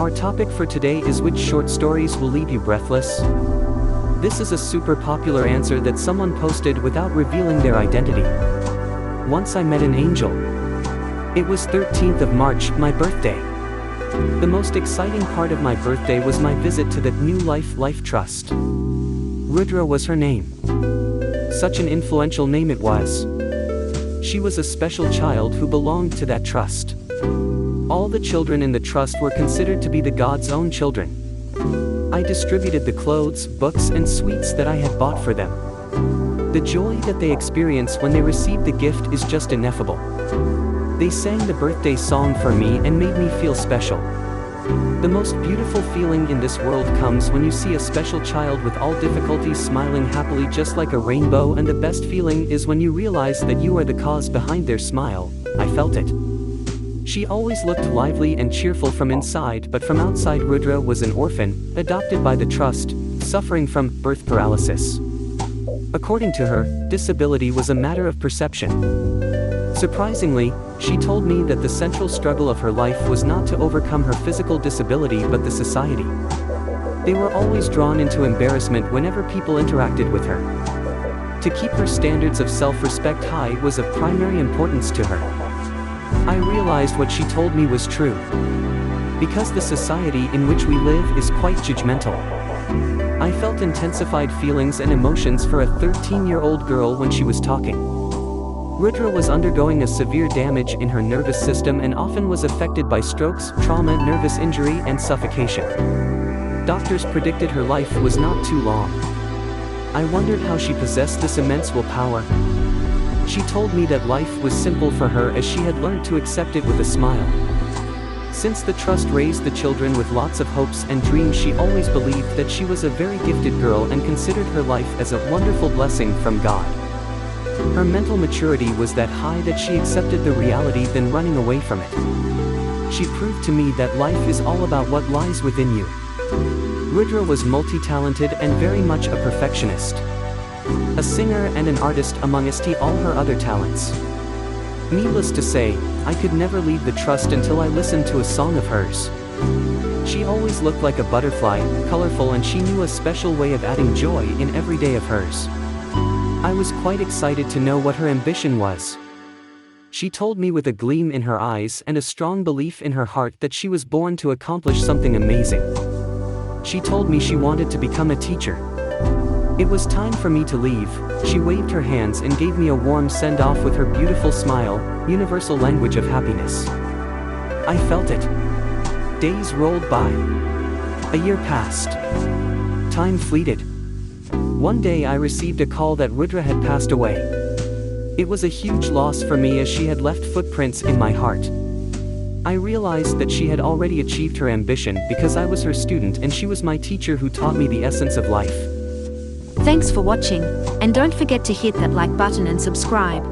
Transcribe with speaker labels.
Speaker 1: Our topic for today is which short stories will leave you breathless? This is a super popular answer that someone posted without revealing their identity. Once I met an angel. It was 13th of March, my birthday. The most exciting part of my birthday was my visit to the New Life Trust. Rudra was her name. Such an influential name it was. She was a special child who belonged to that trust. All the children in the trust were considered to be the God's own children. I distributed the clothes, books, and sweets that I had bought for them. The joy that they experience when they receive the gift is just ineffable. They sang the birthday song for me and made me feel special. The most beautiful feeling in this world comes when you see a special child with all difficulties smiling happily just like a rainbow, and the best feeling is when you realize that you are the cause behind their smile. I felt it. She always looked lively and cheerful from inside, but from outside Rudra was an orphan, adopted by the trust, suffering from birth paralysis. According to her, disability was a matter of perception. Surprisingly, she told me that the central struggle of her life was not to overcome her physical disability but the society. They were always drawn into embarrassment whenever people interacted with her. To keep her standards of self-respect high was of primary importance to her. I realized what she told me was true. Because the society in which we live is quite judgmental. I felt intensified feelings and emotions for a 13-year-old girl when she was talking. Rudra was undergoing a severe damage in her nervous system and often was affected by strokes, trauma, nervous injury, and suffocation. Doctors predicted her life was not too long. I wondered how she possessed this immense willpower. She told me that life was simple for her as she had learned to accept it with a smile. Since the trust raised the children with lots of hopes and dreams, she always believed that she was a very gifted girl and considered her life as a wonderful blessing from God. Her mental maturity was that high that she accepted the reality than running away from it. She proved to me that life is all about what lies within you. Rudra was multi-talented and very much a perfectionist. A singer and an artist amongst all her other talents. Needless to say, I could never leave the trust until I listened to a song of hers. She always looked like a butterfly, colorful, and she knew a special way of adding joy in every day of hers. I was quite excited to know what her ambition was. She told me with a gleam in her eyes and a strong belief in her heart that she was born to accomplish something amazing. She told me she wanted to become a teacher. It was time for me to leave. She waved her hands and gave me a warm send-off with her beautiful smile, universal language of happiness. I felt it. Days rolled by. A year passed. Time fleeted. One day I received a call that Rudra had passed away. It was a huge loss for me as she had left footprints in my heart. I realized that she had already achieved her ambition because I was her student and she was my teacher who taught me the essence of life.
Speaker 2: Thanks for watching, and don't forget to hit that like button and subscribe.